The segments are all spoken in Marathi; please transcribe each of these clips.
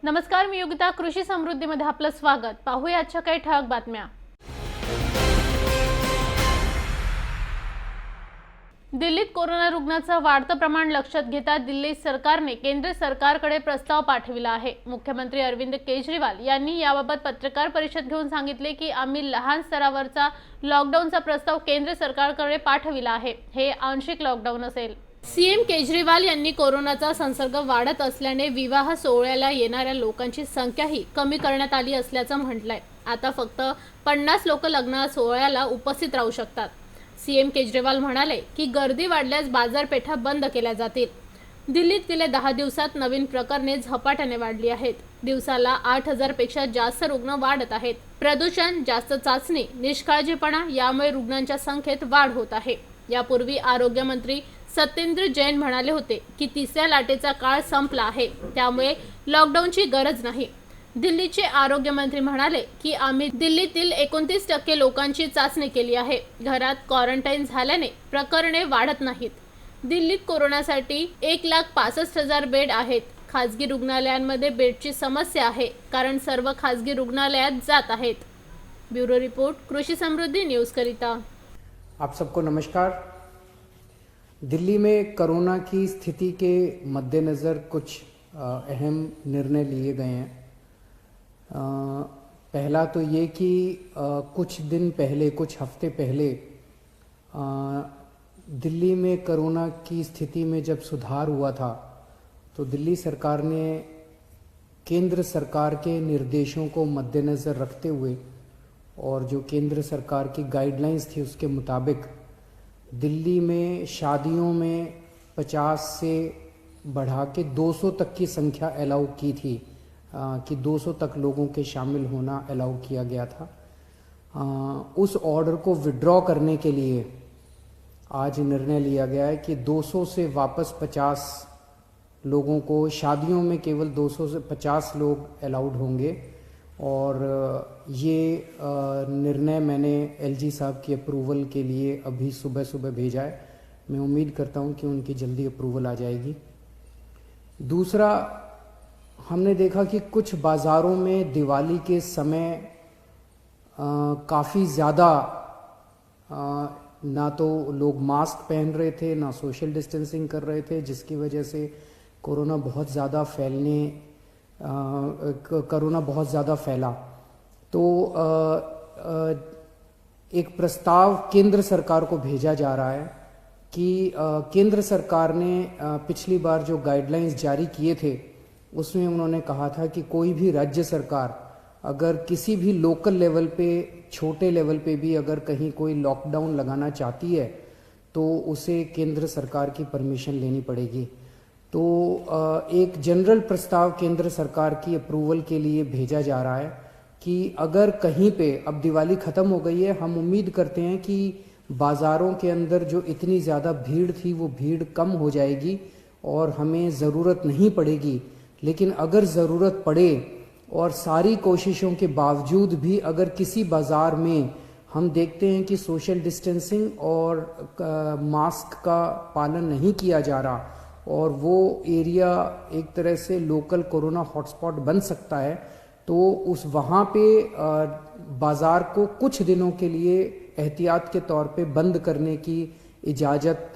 नमस्कार, मी योगिता. कृषी समृद्धीमध्ये आपलं स्वागत. पाहूया आजच्या काही ठळक बातम्या. दिल्लीत कोरोना रुग्णांचं वाढतं प्रमाण लक्षात घेता दिल्ली सरकारने केंद्र सरकारकडे प्रस्ताव पाठविला आहे. मुख्यमंत्री अरविंद केजरीवाल यांनी याबाबत पत्रकार परिषद घेऊन सांगितले की आम्ही लहान स्तरावरचा लॉकडाऊनचा प्रस्ताव केंद्र सरकारकडे पाठविला आहे. हे आंशिक लॉकडाऊन असेल. सीएम केजरीवाल यांनी कोरोनाचा संसर्ग वाढत असल्याने विवाह सोहळ्याला येणाऱ्या लोकांची संख्याही कमी करण्यात आली असल्याचं म्हटलंय. आता फक्त 50 लोक लग्न सोहळ्याला उपस्थित राहू शकतात. सीएम केजरीवाल म्हणाले की गर्दी वाढल्यास बाजारपेठा बंद केल्या जातील. दिल्लीत गेल्या 10 दिवसात नवीन प्रकरणे झपाट्याने वाढली आहेत. दिवसाला 8000 पेक्षा जास्त रुग्ण वाढत आहेत. प्रदूषण, जास्त चाचणी, निष्काळजीपणा यामुळे रुग्णांच्या संख्येत वाढ होत आहे. यापूर्वी आरोग्य मंत्री सत्येंद्र जैन म्हणाले होते की तिसऱ्या लाटेचा काळ संपला आहे, त्यामुळे लॉकडाऊनची गरज नाही. दिल्लीचे आरोग्य मंत्री म्हणाले की आम्ही दिल्लीतील 29% लोकांची चाचणी केली आहे. घरात क्वारंटाईन झाल्याने प्रकरणे वाढत नाहीत. दिल्लीत कोरोनासाठी 1,65,000 बेड आहेत. खासगी रुग्णालयांमध्ये बेडची समस्या आहे, कारण सर्व खासगी रुग्णालयात जात आहेत. ब्युरो रिपोर्ट, कृषी समृद्धी न्यूज करिता. आप सबको नमस्कार. दिल्ली में कोरोना की स्थिति के मद्देनज़र कुछ अहम निर्णय लिए गए हैं. पहला तो ये कि कुछ दिन पहले, कुछ हफ्ते पहले दिल्ली में कोरोना की स्थिति में जब सुधार हुआ था तो दिल्ली सरकार ने केंद्र सरकार के निर्देशों को मद्देनज़र रखते हुए और जो केंद्र सरकार की गाइडलाइंस थी उसके मुताबिक दिल्ली में शादियों में 50 से बढ़ा के 200 तक की संख्या अलाउ की थी, कि 200 तक लोगों के शामिल होना अलाउ किया गया था. उस ऑर्डर को विड्रॉ करने के लिए आज निर्णय लिया गया है कि 200 से वापस 50 लोगों को, शादियों में केवल 200 से 50 लोग अलाउड होंगे. और ये निर्णय मैंने एलजी साहब की अप्रूवल के लिए अभी सुबह सुबह भेजा है. मैं उम्मीद करता हूँ कि उनकी जल्दी अप्रूवल आ जाएगी. दूसरा, हमने देखा कि कुछ बाज़ारों में दिवाली के समय काफ़ी ज़्यादा ना तो लोग मास्क पहन रहे थे, ना सोशल डिस्टेंसिंग कर रहे थे, जिसकी वजह से कोरोना बहुत ज़्यादा फैला. तो एक प्रस्ताव केंद्र सरकार को भेजा जा रहा है कि केंद्र सरकार ने पिछली बार जो गाइडलाइंस जारी किए थे उसमें उन्होंने कहा था कि कोई भी राज्य सरकार अगर किसी भी लोकल लेवल पे, छोटे लेवल पे भी अगर कहीं कोई लॉकडाउन लगाना चाहती है तो उसे केंद्र सरकार की परमिशन लेनी पड़ेगी. तो एक जनरल प्रस्ताव केंद्र सरकार की अप्रूवल के लिए भेजा जा रहा है कि अगर कहीं पे, अब दिवाली ख़त्म हो गई है, हम उम्मीद करते हैं कि बाज़ारों के अंदर जो इतनी ज़्यादा भीड़ थी वो भीड़ कम हो जाएगी और हमें ज़रूरत नहीं पड़ेगी. लेकिन अगर ज़रूरत पड़े और सारी कोशिशों के बावजूद भी अगर किसी बाज़ार में हम देखते हैं कि सोशल डिस्टेंसिंग और मास्क का पालन नहीं किया जा रहा और वो एरिया एक तरह से लोकल कोरोना हॉटस्पॉट बन सकता है, तो उस वहाँ पे बाज़ार को कुछ दिनों के लिए एहतियात के तौर पे बंद करने की इजाज़त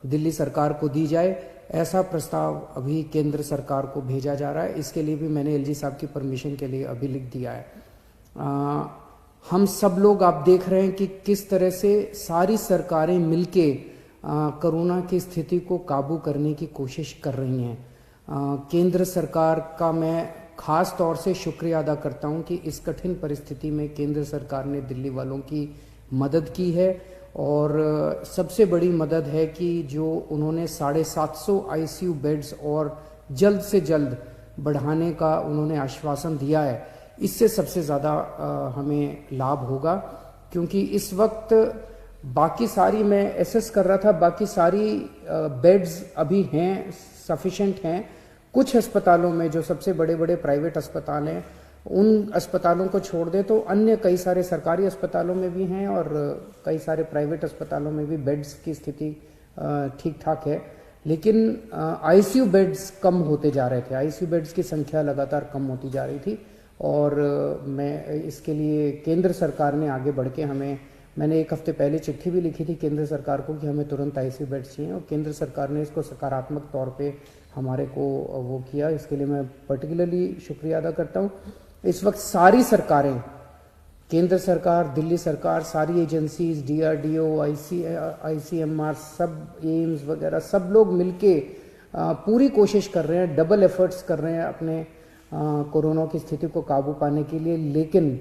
दिल्ली सरकार को दी जाए. ऐसा प्रस्ताव अभी केंद्र सरकार को भेजा जा रहा है. इसके लिए भी मैंने एलजी साहब की परमिशन के लिए अभी लिख दिया है. हम सब लोग, आप देख रहे हैं कि किस तरह से सारी सरकारें मिलके कोरोना की स्थिति को काबू करने की कोशिश कर रही हैं. केंद्र सरकार का मैं खास तौर से शुक्रिया अदा करता हूं कि इस कठिन परिस्थिति में केंद्र सरकार ने दिल्ली वालों की मदद की है. और सबसे बड़ी मदद है कि जो उन्होंने 750 आईसीयू बेड्स और जल्द से जल्द बढ़ाने का उन्होंने आश्वासन दिया है. इससे सबसे ज़्यादा हमें लाभ होगा, क्योंकि इस वक्त बाकी सारी, मैं एसेस कर रहा था, बाकी सारी बेड्स अभी हैं, सफिशेंट हैं. कुछ अस्पतालों में, जो सबसे बड़े बड़े प्राइवेट अस्पताल हैं, उन अस्पतालों को छोड़ दे तो अन्य कई सारे सरकारी अस्पतालों में भी हैं और कई सारे प्राइवेट अस्पतालों में भी बेड्स की स्थिति ठीक ठाक है. लेकिन आईसीयू बेड्स कम होते जा रहे थे, आईसीयू बेड्स की संख्या लगातार कम होती जा रही थी और मैं इसके लिए केंद्र सरकार ने आगे बढ़ के मैंने एक हफ्ते पहले चिट्ठी भी लिखी थी केंद्र सरकार को कि हमें तुरंत आईसीयू बेड्स चाहिए और केंद्र सरकार ने इसको सकारात्मक तौर पे हमारे को वो किया। इसके लिए मैं पर्टिकुलरली शुक्रिया अदा करता हूँ। इस वक्त सारी सरकारें, केंद्र सरकार, दिल्ली सरकार, सारी एजेंसीज, DRDO, ICMR, सब एम्स वगैरह सब लोग मिलके पूरी कोशिश कर रहे हैं, डबल एफर्ट्स कर रहे हैं अपने कोरोना की स्थिति को काबू पाने के लिए। लेकिन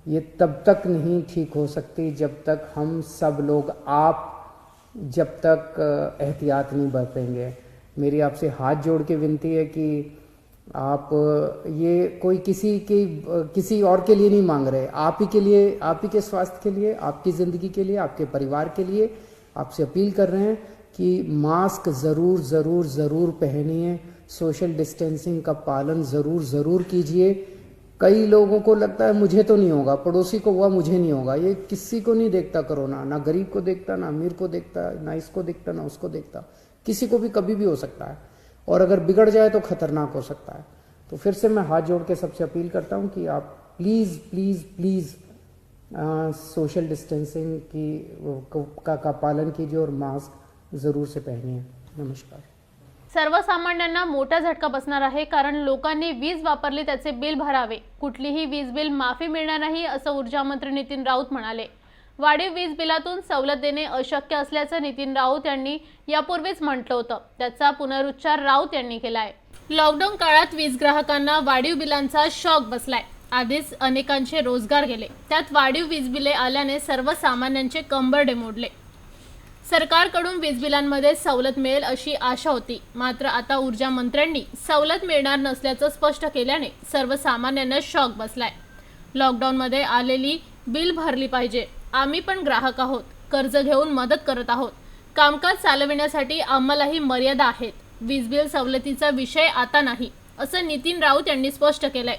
ये तब तक नहीं ठीक हो सकती जब तक हम सब लोग जब तक एहतियात नहीं बरतेंगे। मेरी आपसे हाथ जोड़ के विनती है कि आप ये कोई किसी और के लिए नहीं मांग रहे, आप ही के लिए, आप ही के स्वास्थ्य के लिए, आपकी ज़िंदगी के लिए, आपके परिवार के लिए आपसे अपील कर रहे हैं कि मास्क ज़रूर ज़रूर ज़रूर पहनिए, सोशल डिस्टेंसिंग का पालन ज़रूर ज़रूर कीजिए। कई लोगों को लगता है मुझे तो नहीं होगा, पड़ोसी को हुआ मुझे नहीं होगा। ये किसी को नहीं देखता कोरोना, ना गरीब को देखता, ना अमीर को देखता, ना इसको देखता, ना उसको देखता। किसी को भी कभी भी हो सकता है और अगर बिगड़ जाए तो खतरनाक हो सकता है। तो फिर से मैं हाथ जोड़ के सबसे अपील करता हूँ कि आप please please please social distancing का पालन कीजिए और मास्क ज़रूर से पहनिए। नमस्कार। सर्वसामान्यांना मोठा झटका बसणार आहे, कारण लोकांनी वीज वापरली त्याचे बिल भरावे, कुठलीही वीज बिल माफी मिळणार नाही असं ऊर्जा मंत्री नितीन राऊत म्हणाले। वाढीव वीज बिलातून सवलत देणे अशक्य असल्याचं नितीन राऊत यांनी यापूर्वीच म्हटलं होतं, त्याचा पुनरुच्चार राऊत यांनी केलाय। लॉकडाऊन काळात वीज ग्राहकांना वाढीव बिलांचा शॉक बसलाय। आधीच अनेकांचे रोजगार गेले, त्यात वाढीव वीज बिले आल्याने सर्वसामान्यांचे कंबरडे मोडले। सरकारकडून वीज बिलांमध्ये सवलत मिळेल अशी आशा होती, मात्र आता ऊर्जा मंत्र्यांनी सवलत मिळणार नसल्याचं स्पष्ट केल्याने सर्वसामान्यांना शॉक बसलाय। लॉकडाऊनमध्ये आलेली बिल भरली पाहिजे, आम्ही पण ग्राहक आहोत, कर्ज घेऊन मदत करत आहोत, कामकाज चालविण्यासाठी आम्हालाही मर्यादा आहेत, वीज बिल सवलतीचा विषय आता नाही असं नितीन राऊत यांनी स्पष्ट केलंय।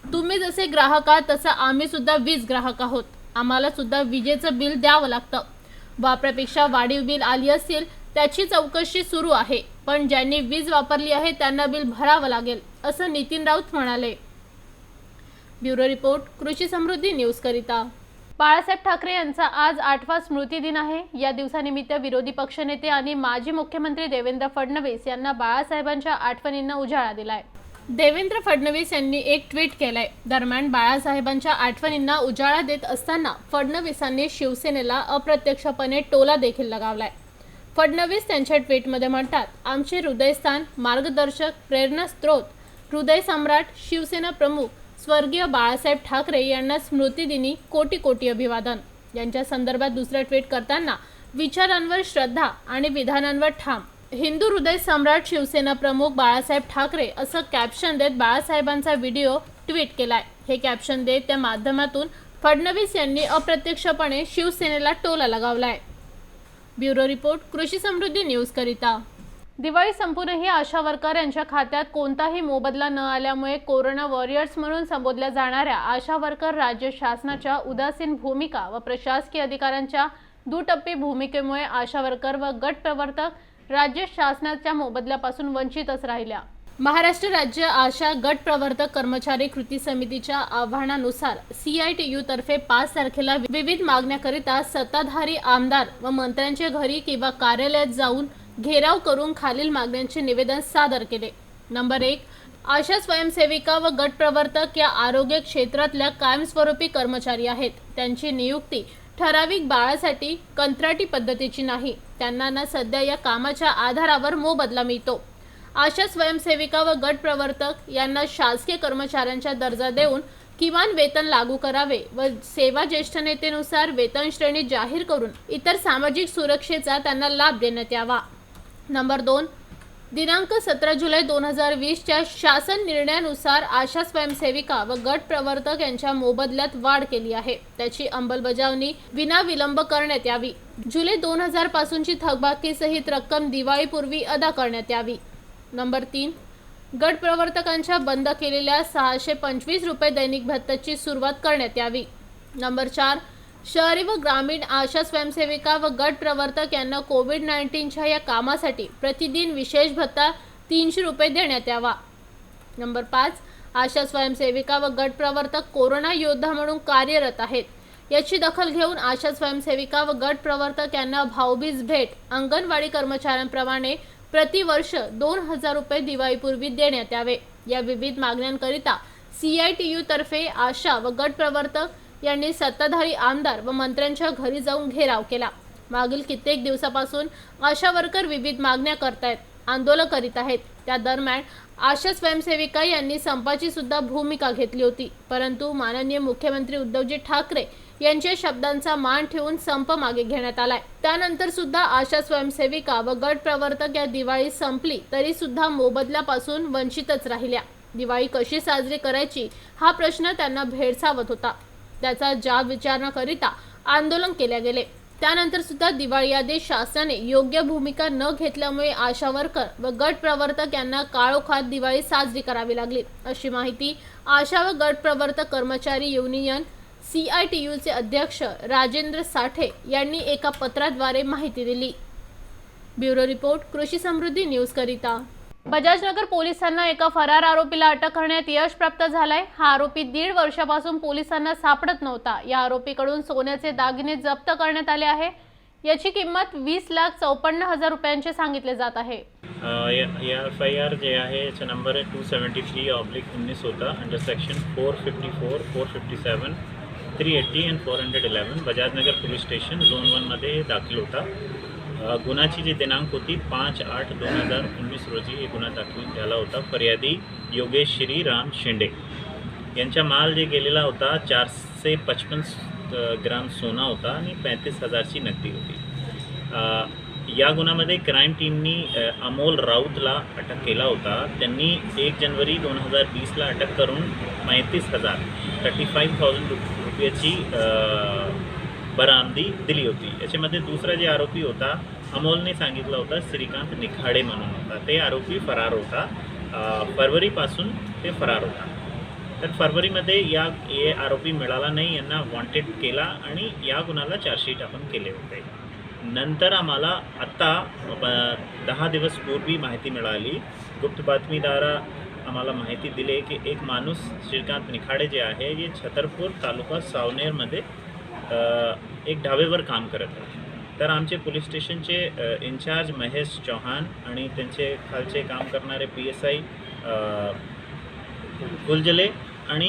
तुम्ही जसे ग्राहक आहात तसं आम्ही सुद्धा वीज ग्राहक आहोत, आम्हाला सुद्धा विजेचं बिल द्यावं लागतं। वापरापेक्षा वाढीव बिल आली असतील त्याची चौकशी सुरू आहे, पण ज्यांनी वीज वापरली आहे त्यांना बिल भरावं लागेल असं नितीन राऊत म्हणाले। ब्युरो रिपोर्ट, कृषी समृद्धी न्यूज करिता। बाळासाहेब ठाकरे यांचा आज 8वा स्मृती दिन आहे। या दिवसानिमित्त विरोधी पक्षनेते आणि माजी मुख्यमंत्री देवेंद्र फडणवीस यांना बाळासाहेबांच्या आठवणींना उजाळा दिलाय। देवेंद्र फडणवीस यांनी एक ट्विट केलंय। दरम्यान बाळासाहेबांच्या आठवणींना उजाळा देत असताना फडणवीसांनी शिवसेनेला अप्रत्यक्षपणे टोला देखील लगावलाय। फडणवीस त्यांच्या ट्विटमध्ये म्हणतात, आमचे हृदयस्थान, मार्गदर्शक, प्रेरणास्त्रोत, हृदय सम्राट, शिवसेना प्रमुख स्वर्गीय बाळासाहेब ठाकरे यांना स्मृतिदिनी कोटी कोटी अभिवादन। यांच्या संदर्भात दुसरा ट्विट करताना विचारांवर श्रद्धा आणि विधानांवर ठाम, हिंदू हृदय सम्राट शिवसेना प्रमुख बाळासाहेब ठाकरे असं कॅप्शन देत बाळासाहेबांचा व्हिडिओ ट्विट केलाय। हे कॅप्शन देत त्या माध्यमातून फडणवीस यांनी अप्रत्यक्षपणे शिवसेनेला टोला लगावलाय। ब्युरो रिपोर्ट, कृषी समृद्धी न्यूज करिता। दिवाळी संपूनही आशा वर्कर यांच्या खात्यात कोणताही मोबदला न आल्यामुळे कोरोना वॉरियर्स म्हणून संबोधल्या जाणाऱ्या आशा वर्कर राज्य शासनाच्या उदासीन भूमिका व प्रशासकीय अधिकाऱ्यांच्या दुटप्पी भूमिकेमुळे आशा वर्कर व गट प्रवर्तक राज्य शासनाच्या मोबदल्यापासून वंचितच राहिल्या। महाराष्ट्र राज्य आशा गट प्रवर्तक कर्मचारी कृती समितीच्या आव्हानानुसार CITU तर्फे 5 तारखेला विविध मागण्याकरिता सत्ताधारी आमदार व मंत्र्यांच्या घरी किंवा कार्यालयात जाऊन घेराव करून खालील मागण्यांचे निवेदन सादर केले। नंबर 1, आशा स्वयंसेविका व गट प्रवर्तक या आरोग्य क्षेत्रातल्या कायमस्वरूपी कर्मचारी आहेत। त्यांची नियुक्ती ठराविक बाळासाठी कंत्राटी पद्धतीची नाही, त्यांना ना सध्या या कामाच्या आधारावर मोबदला मिळतो। आशा स्वयंसेविका व गट प्रवर्तक यांना शासकीय कर्मचाऱ्यांचा दर्जा देऊन किमान वेतन लागू करावे व सेवा ज्येष्ठतेनुसार वेतन श्रेणी जाहीर करून इतर सामाजिक सुरक्षेचा त्यांना लाभ देण्यात यावा। नंबर 2, दिनांक 17 जुलै 2020 च्या शासन निर्णयानुसार आशा स्वयंसेविका व गट प्रवर्तक यांच्या मोबदल्यात वाढ केली आहे, त्याची अंमलबजावणी विनाविलंब करण्यात यावी। जुलै 2000 पासूनची थकबाकी सहित रक्कम दिवाळीपूर्वी अदा करण्यात यावी। नंबर 3, गट प्रवर्तकांच्या बंद केलेल्या 625 रुपये दैनिक भत्त्याची सुरुवात करण्यात यावी। नंबर 4, शहरी व ग्रामीण आशा स्वयंसेविका व गट प्रवर्तक यांना कोविड-19च्या या कामासाठी प्रतिदिन विशेष भत्ता 300 रुपये देण्यात यावा. नंबर 5. आशा स्वयंसेविका व गट प्रवर्तक कोरोना योद्धा म्हणून कार्यरत आहेत. याची दखल घेऊन आशा स्वयंसेविका व गट प्रवर्तक यांना भाऊबीज भेट अंगणवाडी कर्मचाऱ्यांप्रमाणे प्रतिवर्ष 2000 रुपये दिवाळीपूर्वी देण्यात यावे. या विविध मागण्यांकरिता CITU तर्फे आशा व गट प्रवर्तक यांनी सत्ताधारी आमदार व मंत्र्यांच्या घरी जाऊन घेराव केला. मागील कित्येक दिवसापासून आशा वर्कर विविध मागण्या करतायत, आंदोलन करीत आहेत. त्या दरम्यान आशा स्वयंसेविका यांनी संपाची सुद्धा भूमिका घेतली होती, परंतु माननीय मुख्यमंत्री उद्धवजी ठाकरे यांच्या शब्दांचा मान ठेवून संप मागे घेण्यात आलाय. त्यानंतर सुद्धा आशा स्वयंसेविका व गट प्रवर्तक या दिवाळी संपली तरी सुद्धा मोबदल्यापासून वंचितच राहिल्या. दिवाळी कशी साजरी करायची हा प्रश्न त्यांना भेडसावत होता. त्याचा जाब विचारण्याकरिता आंदोलन केले गेले. त्यानंतर सुद्धा दिवाळी आदेश शासनाने योग्य भूमिका न घेतल्यामुळे आशा वर्कर व गट प्रवर्तक यांना काळोखात दिवाळी साजरी करावी लागली, अशी माहिती आशा व गट प्रवर्तक कर्मचारी युनियन CITUचे अध्यक्ष राजेंद्र साठे यांनी एका पत्राद्वारे माहिती दिली. ब्युरो रिपोर्ट, कृषी समृद्धी न्यूज करिता. बजाजनगर पोलिसांना एका फरार आरोपीला अटक करण्यात यश प्राप्त झालंय. हा आरोपी 1.5 वर्षापासून पोलिसांना सापडत नव्हता. या आरोपीकडून सोन्याचे दागिने जप्त करण्यात आले आहे. याची किंमत 20,54,000 रुपयांचे सांगितले जात आहे. FIR जे आहे याचा नंबर आहे 273/19 होता अंडर सेक्शन 454, 457, 380 आणि 411 बजाजनगर पोलीस स्टेशन झोन 1 मध्ये दाखल होता. गुन्ह्याची जी दिनांक होती 5/8/2019 रोजी हे गुन्हा दाखल झाला होता. फर्यादी योगेश श्रीराम शेंडे यांचा माल जे गेलेला होता 455 ग्राम सोना होता आणि 35,000ची नगदी होती. या गुन्ह्यामध्ये क्राईम टीमनी अमोल राऊतला अटक केला होता. त्यांनी 1 जानेवारी 2020ला अटक करून 35,000 रुपयाची बरामदी दिली होती. याच्यामध्ये दुसरा जे आरोपी होता अमोलने सांगितलं होता श्रीकांत निखाडे म्हणून होता. ते आरोपी फरार होता. फरवरीपासून ते फरार होता. तर फरवरीमध्ये हे आरोपी मिळाला नाही, यांना वॉन्टेड केला आणि या गुन्ह्याला चार्जशीट आपण केले होते. नंतर आम्हाला आत्ता 10 दिवस पूर्वी माहिती मिळाली. गुप्त बातमीदारा आम्हाला माहिती दिली की एक माणूस श्रीकांत निखाडे जे आहे हे छतरपूर तालुका सावनेरमध्ये एक ढाब्यावर काम करत आहे. तर आमचे पोलीस स्टेशनचे इन्चार्ज महेश चौहान आणि त्यांचे खालचे काम करणारे PSI फुलजले आणि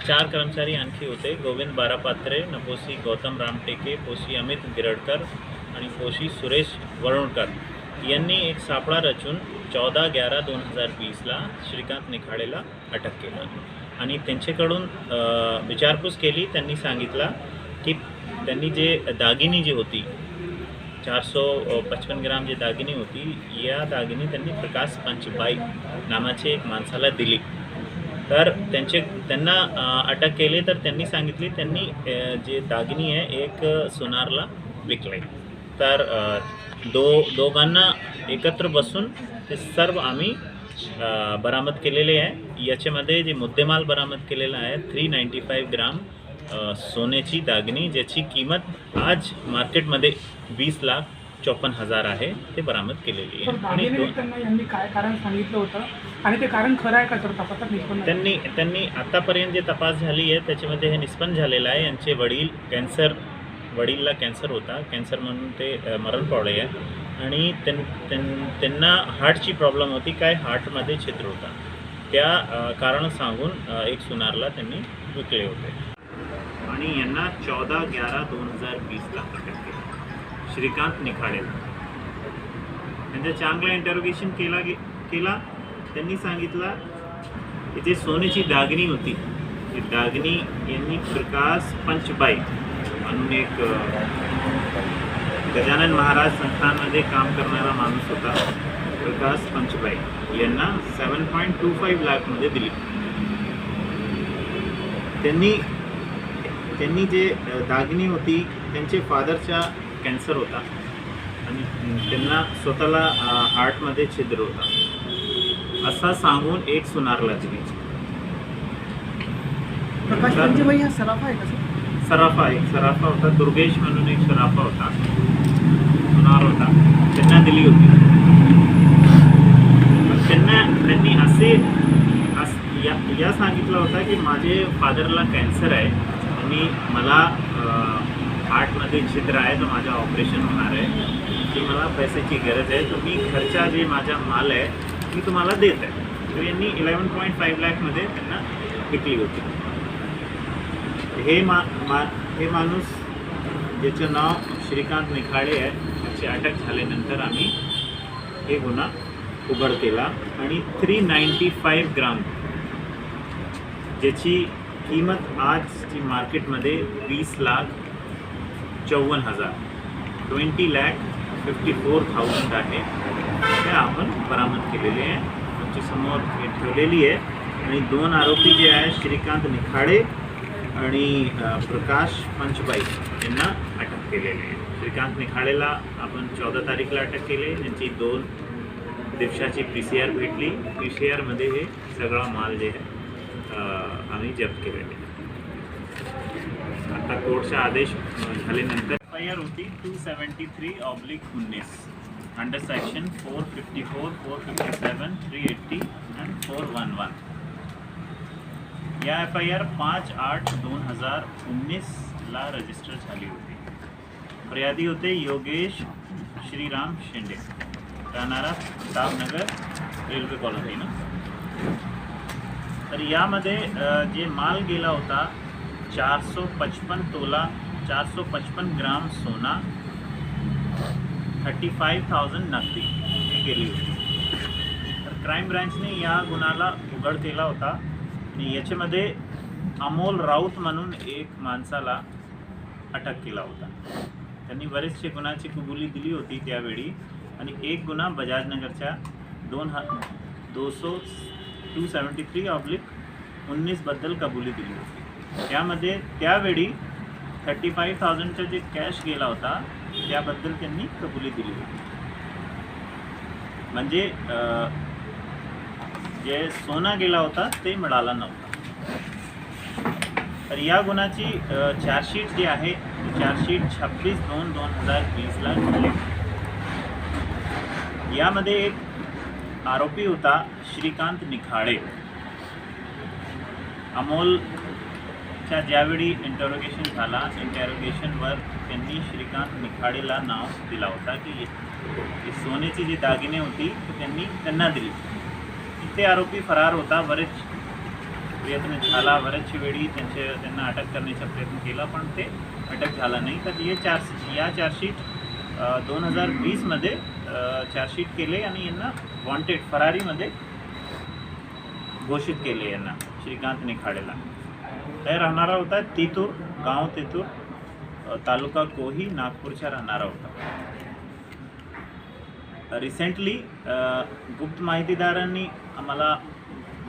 4 कर्मचारी आणखी होते. गोविंद बारापात्रे, नपोशी गौतम रामटेके, पोशी अमित गिरडकर आणि पोशी सुरेश वरुणकर यांनी एक सापळा रचून 14/11/2020ला श्रीकांत निखाडेला अटक केला आणि त्यांच्याकडून विचारपूस केली. त्यांनी सांगितलं की त्यांनी जे दागिनी जी होती 455 ग्राम जे दागिनी होती, या दागिनी त्यांनी प्रकाश पंचबाई नावाचे एक माणसाला दिली. तर त्यांना अटक केली. तर त्यांनी सांगितली त्यांनी जे दागिनी आहे एक सोनारला विकले. तर दोघांना एकत्र बसून ते सर्व आम्ही बरामद केलेले आहे. याच्यामध्ये जे मुद्देमाल बरामद केलेला आहे 395 ग्राम सोन्याची दागिनी, ज्याची किंमत आज मार्केटमध्ये 20,54,000 आहे, ते बरामद केलेली आहे. आणि यांनी काय कारण सांगितलं होतं आणि ते कारण खरं आहे का सर? तपासात निष्पन्न त्यांनी आतापर्यंत जे तपास झाली आहे त्याच्यामध्ये हे निष्पन्न झालेलं आहे. यांचे वडीलला कॅन्सर होता. कॅन्सर म्हणून ते मरण पावले आहे आणि त्यांना हार्टची प्रॉब्लेम होती. काय हार्टमध्ये छिद्र होता. त्या कारण सांगून एक सुनारला त्यांनी विकले होते आणि यांना 14/11/2020ला अटक केली. श्रीकांत निखाडे त्यांचं चांगलं इंटरोगेशन केला. त्यांनी सांगितलं की जे सोन्याची दागिनी होती ती दागिनी यांनी प्रकाश पंचबाई म्हणून एक गजानन महाराज संस्थानमध्ये काम करणारा माणूस होता. प्रकाश पंचबाई यांना 7.25 लाखमध्ये दिली. त्यांनी जे दागिनी होती त्यांचे फादरचा कॅन्सर होता आणि त्यांना स्वतःला हार्टमध्ये छिद्र होता असा सांगून एक सुनारला दिली. प्रकाश पंचबाई हा सराफा आहे का सर? एक सराफा होता, दुर्गेश म्हणून एक सराफा होता, सुनार होता, त्यांना दिली होती. पण त्यांनी या सांगितलं होतं की माझे फादरला कॅन्सर आहे आणि मला हार्टमध्ये छिद्र आहे, तर माझं ऑपरेशन होणार आहे, की मला पैशाची गरज आहे, तर मी खर्चा जे माझा माल आहे मी तुम्हाला देत आहे. तर यांनी 11.5 लाखमध्ये त्यांना विकली होती. हे माणूस ज्याचं नाव श्रीकांत निखाडे आहे, त्याची अटक झाल्यानंतर आम्ही हे गुन्हा उघड केला आणि 395 ग्राम ज्याची किंमत आजची मार्केटमध्ये 20,54,000 20,54,000 आहे, ते आपण बरामद केलेले आहे, आमच्या समोर हे ठेवलेली आहे. आणि 2 आरोपी जे आहे श्रीकांत निखाडे आणि प्रकाश पंचबाई यांना अटक केलेली आहे. श्रीकांत निखाडेला आपण 14 तारीखला अटक केली. त्यांची 2 दिवसाची PCR भेटली. PCRमध्ये हे सगळा माल जे आहे आम्ही जप्त केलेले. आता कोर्टचा आदेश झाल्यानंतर FIR होती 273/19 अंडर सेक्शन 454, 457, 380 and 411. या FIR 5/8/2019ला रजिस्टर झाली होती. फर्यादी होते योगेश श्रीराम शेंडे, राहणारा प्रतापनगर रेल्वे कॉलनी ना. तर यामध्ये जे माल गेला होता 455 तोला 455 ग्राम सोना, 35,000 नगदी ही गेली होती. तर क्राईम ब्रँचने या गुन्ह्याला उघड केला होता आणि याच्यामध्ये अमोल राऊत म्हणून एक माणसाला अटक केला होता. त्यांनी बरेचसे गुन्ह्याची कबुली दिली होती त्यावेळी आणि एक गुन्हा बजाजनगरच्या 273/19 बद्दल कबुली दिली होती. त्यामध्ये त्यावेळी 35,000चा जे कॅश गेला होता त्याबद्दल त्यांनी कबुली दिली होती. म्हणजे जे सोना गेला होता ते मिळाला नव्हता. तर या गुन्ह्याची चार्जशीट जी आहे चार्जशीट 26/2/2020ला झाली. यामध्ये एक आरोपी होता श्रीकांत निखाडे. अमोलच्या ज्यावेळी इंटरोगेशन झाला, इंटरोगेशनवर त्यांनी श्रीकांत निखाडेला नाव दिला होता की सोन्याची जी दागिने होती ती त्यांना दिली. ते आरोपी फरार होता. बरेच प्रयत्न झाला, बरेचशे वेळी त्यांना अटक करण्याचा प्रयत्न केला पण ते अटक झाला नाही. तर या चार्जशीट 2020मध्ये चार्जशीट केले आणि यांना वॉन्टेड फरारीमध्ये घोषित केले यांना श्रीकांत निखाडेला. ते राहणारा होता तेतूर, गाव तेतूर, तालुका कोही, नागपूरच्या राहणारा होता. रिसेंटली गुप्त माहितीदारांनी आम्हाला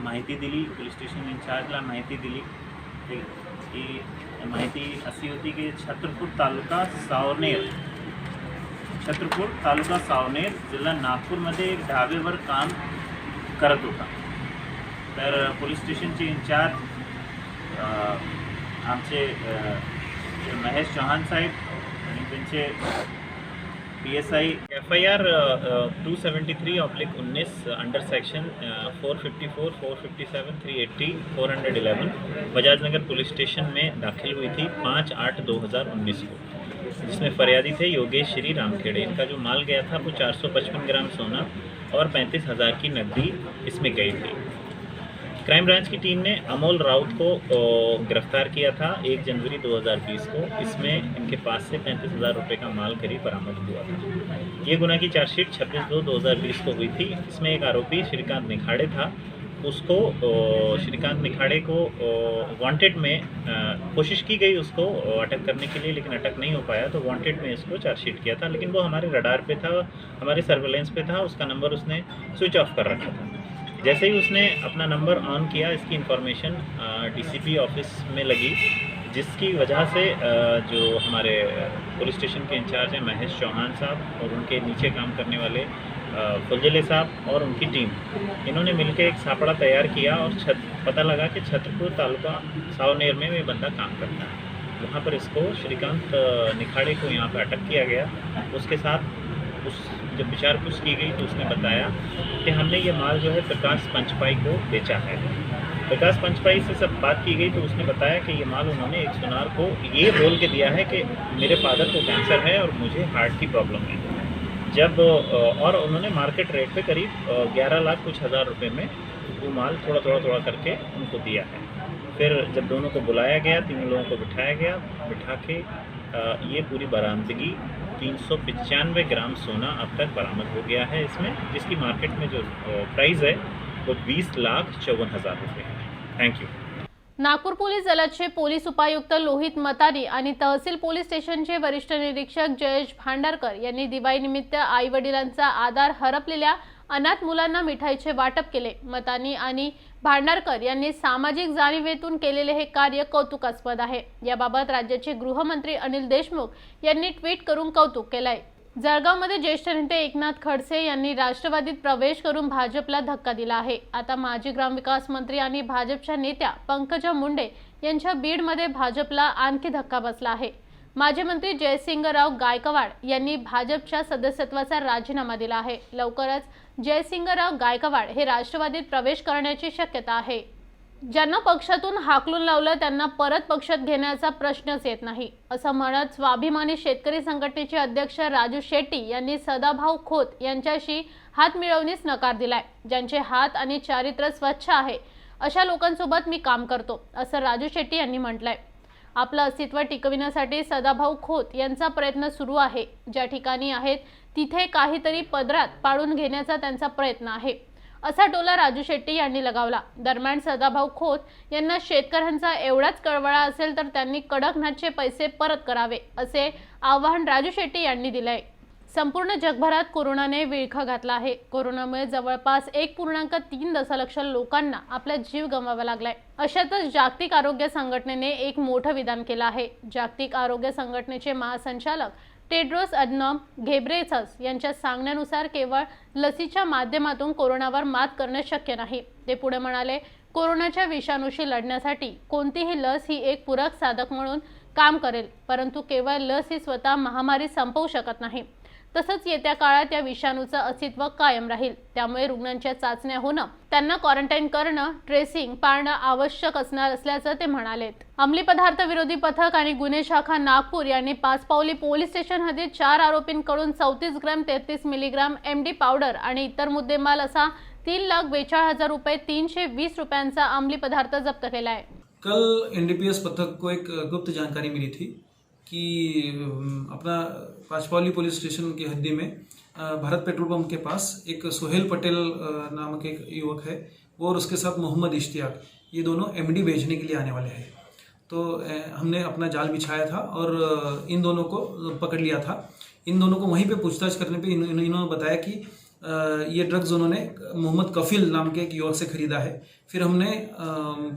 माहिती दिली, पोलीस स्टेशन इन्चार्जला माहिती दिली. ती माहिती अशी होती की छत्रपूर तालुका सावनेर जिल्हा नागपूरमध्ये एक ढाब्यावर काम करत होता. तर पोलीस स्टेशनचे इन्चार्ज आमचे महेश चौहान साहेब आणि त्यांचे PSI FIR 273/19 under section 454, 457, 380, 411 Bajaj Nagar police station में दाखिल हुई थी 5/8/2019 को, जिसमें फरियादी थे योगेश श्री रामखेड़े. इनका जो माल गया था वो 455 ग्राम सोना और 35,000 की नकदी इसमें गई थी. क्राइम ब्रांच की टीम ने अमोल राउत को गिरफ्तार किया था 1 जनवरी 2020 को. इसमें इनके पास से 35,000 रुपये का माल करीब बरामद हुआ था. ये गुना की चार्जशीट 26/2/2020 को हुई थी. इसमें एक आरोपी श्रीकांत निखाड़े था. उसको श्रीकांत निखाड़े को वांटेड में कोशिश की गई उसको अटक करने के लिए, लेकिन अटक नहीं हो पाया. तो वांटेड में इसको चार्जशीट किया था, लेकिन वो हमारे रडार पे था, हमारे सर्वेलेंस पे था. उसका नंबर उसने स्विच ऑफ कर रखा था. जैसे ही उसने अपना नंबर ऑन किया, इसकी इन्फॉर्मेशन DCP ऑफिस में लगी, जिसकी वजह से जो हमारे पुलिस स्टेशन के इंचार्ज हैं महेश चौहान साहब और उनके नीचे काम करने वाले फुलजले साहब और उनकी टीम, इन्होंने मिलकर एक सापड़ा तैयार किया और पता लगा कि छत्रपुर तालुका सावनेर में ये बंदा काम करता है. वहाँ पर इसको श्रीकांत निखाड़े को यहाँ पर अटक किया गया। उसके साथ जब विचार पूछ की गई तो उसने बताया कि हमने ये माल जो है प्रकाश पंचपाई को बेचा है। प्रकाश पंचपाई से सब बात की गई तो उसने बताया कि ये माल उन्होंने एक सुनार को ये बोल के दिया है कि मेरे फादर को कैंसर है और मुझे हार्ट की प्रॉब्लम है। जब और उन्होंने मार्केट रेट पे करीब 11 लाख कुछ हज़ार रुपये में वो माल थोड़ा करके उनको दिया है। फिर जब दोनों को बुलाया गया, तीनों लोगों को बिठाया गया, बिठा के ये पूरी बरामदगी 395 ग्राम सोना अब तक बरामद हो गया है इसमें, जिसकी मार्केट में जो प्राइस है वो 20,54,000 रुपये है। Thank you. नागपूर पोलीस दलाचे पोलीस उपायुक्त लोहित मतारी आणि तहसील पोलीस स्टेशनचे वरिष्ठ निरीक्षक जयेश भांडारकर यांनी दिवाळीनिमित्त आई वडिलांचा आधार हरपलेल्या अनाथ मुलांना मिठाईचे वाटप केले। मतानी आणि भांडारकर यांनी सामाजिक जाणीवेतून केलेले हे कार्य कौतुकास्पद आहे। याबाबत राज्याचे गृहमंत्री अनिल देशमुख यांनी ट्विट करून कौतुक केलंय। जळगावमध्ये ज्येष्ठ नेते एकनाथ खडसे यांनी राष्ट्रवादीत प्रवेश करून भाजपला धक्का दिला आहे। आता माजी ग्रामविकास मंत्री आणि भाजपच्या नेत्या पंकजा मुंडे यांच्या बीडमध्ये भाजपला आणखी धक्का बसला आहे। माजी मंत्री जयसिंगराव गायकवाड यांनी भाजपच्या सदस्यत्वाचा राजीनामा दिला आहे। लवकरच जयसिंगराव गायकवाड हे राष्ट्रवादीत प्रवेश करण्याची शक्यता आहे। ज्यांना पक्षातून हाकलून लावलं त्यांना परत पक्षात घेण्याचा प्रश्नच येत नाही, असं म्हणत स्वाभिमानी शेतकरी संघटनेचे अध्यक्ष राजू शेट्टी यांनी सदाभाऊ खोत यांच्याशी हात मिळवण्यास नकार दिलाय। ज्यांचे हात आणि चारित्र्य स्वच्छ आहे अशा लोकांसोबत मी काम करतो, असं राजू शेट्टी यांनी म्हटलंय। आपलं अस्तित्व टिकविण्यासाठी सदाभाऊ खोत यांचा प्रयत्न सुरू आहे। ज्या ठिकाणी आहेत तिथे काहीतरी पदरात पाडून घेण्याचा त्यांचा प्रयत्न आहे, असा टोला राजू शेट्टी यांनी लगावला। दरम्यान सदाभाऊ खोत यांना शेतकऱ्यांचा एवढाच कळवळा असेल तर त्यांनी कडकनाथचे पैसे परत करावे, असे आवाहन राजू शेट्टी यांनी दिलंय। संपूर्ण जगभरात कोरोनाने विळखा घातला आहे। कोरोनामुळे जवळपास 1.3 दशलक्ष लोकांना आपला जीव गमवावा लागलाय। अशातच जागतिक आरोग्य संघटनेने एक मोठं विधान केलं आहे। जागतिक आरोग्य संघटनेचे महासंचालक टेड्रोस अधनॉम घेब्रेयेसस यांच्या सांगण्यानुसार केवळ लसीच्या माध्यमातून कोरोनावर मात करणे शक्य नाही। ते पुढे म्हणाले, कोरोनाच्या विषाणूशी लढण्यासाठी कोणतीही लस ही एक पूरक साधक म्हणून काम करेल, परंतु केवळ लस ही स्वतः महामारी संपवू शकत नाही। तसंच येत्या काळात या विषाणूचं अस्तित्व कायम राहील। त्यामुळे रुग्णांच्या चाचण्या होणं, त्यांना क्वारंटाईन करणं, ट्रेसिंग पाळणं आवश्यक असणार असल्याचं ते म्हणालेत। अंमली पदार्थ विरोधी पथक आणि गुन्हे शाखा नागपूर यांनी पाचपावली पोलीस स्टेशन हद्दीत 4 आरोपींकडून 34 ग्रॅम 33 मिलीग्राम MD पावडर आणि इतर मुद्देमाल असा 3,42,000 रुपये 320 रुपयांचा अंमली पदार्थ जप्त केला है। कल NDPS पथक को एक गुप्त जानकारी मिली थी कि अपना पाचपावली पुलिस स्टेशन की हद्दी में भारत पेट्रोल पंप के पास एक सोहेल पटेल नामक एक युवक है, वो और उसके साथ मोहम्मद इश्तियाक, ये दोनों MD बेचने के लिए आने वाले हैं। तो हमने अपना जाल बिछाया था और इन दोनों को पकड़ लिया था। इन दोनों को वहीं पे पूछताछ करने पे इन्होंने बताया कि ये ड्रग्स उन्होंने मोहम्मद कफिल नाम के एक युवक से खरीदा है। फिर हमने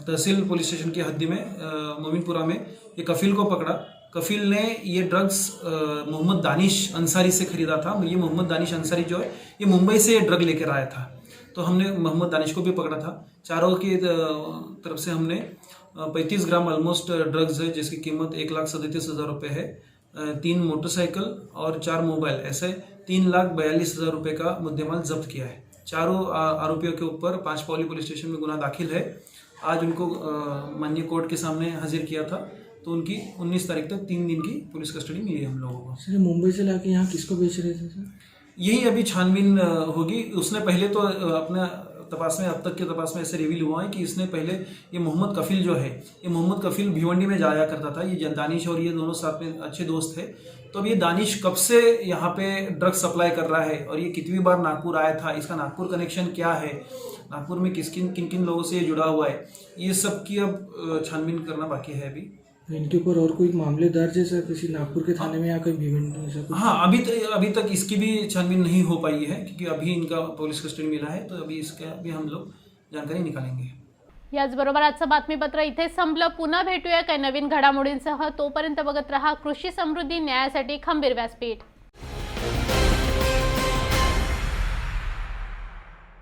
तहसील पुलिस स्टेशन की हद्दी में मोमिनपुरा में ये कफिल को पकड़ा। कफिल ने ये ड्रग्स मोहम्मद दानिश अंसारी से खरीदा था। ये मोहम्मद दानिश अंसारी जो है ये मुंबई से ड्रग लेकर आया था, तो हमने मोहम्मद दानिश को भी पकड़ा था। चारों की तरफ से हमने 35 ग्राम ऑलमोस्ट ड्रग्स है जिसकी कीमत 1,37,000 रुपये है। 3 मोटरसाइकिल और 4 मोबाइल, ऐसे 3,42,000 रुपये का मुद्देमाल जब्त किया है। चारों आरोपियों के ऊपर पाचपावली पुलिस स्टेशन में गुना दाखिल है। आज उनको माननीय कोर्ट के सामने हाजिर किया था, तो उनकी 19 तारीख तक 3 दिन की पुलिस कस्टडी मिली है हम लोगों को। सर मुंबई से लाके यहाँ किसको बेच रहे थे सर? यही अभी छानबीन होगी। उसने पहले तो अपने तपास में, अब तक के तपास में ऐसे रिवील हुआ है कि इसने पहले ये मोहम्मद कफिल जो है, ये मोहम्मद कफिल भिवंडी में जाया करता था। ये दानिश और ये दोनों साथ में अच्छे दोस्त थे। तो अब ये दानिश कब से यहाँ पे ड्रग्स सप्लाई कर रहा है और ये कितनी बार नागपुर आया था, इसका नागपुर कनेक्शन क्या है, नागपुर में किन किन लोगों से ये जुड़ा हुआ है, ये सब की अब छानबीन करना बाकी है अभी। इनके ऊपर और कोई मामले दर्ज है सर किसी नागपुर के थाने में या कहीं भिवंडी? हाँ, अभी तक इसकी भी छानबीन नहीं हो पाई है क्योंकि अभी इनका पुलिस कस्टडी मिला है, तो अभी इसका भी हम लोग जानकारी निकालेंगे। याचबरोबर आजचं बातमीपत्र इथे संपलं। पुन्हा भेटूया काही नवीन घडामोडींसह। तोपर्यंत बघत रहा कृषी समृद्धी, न्यायासाठी खंबीर व्यासपीठ।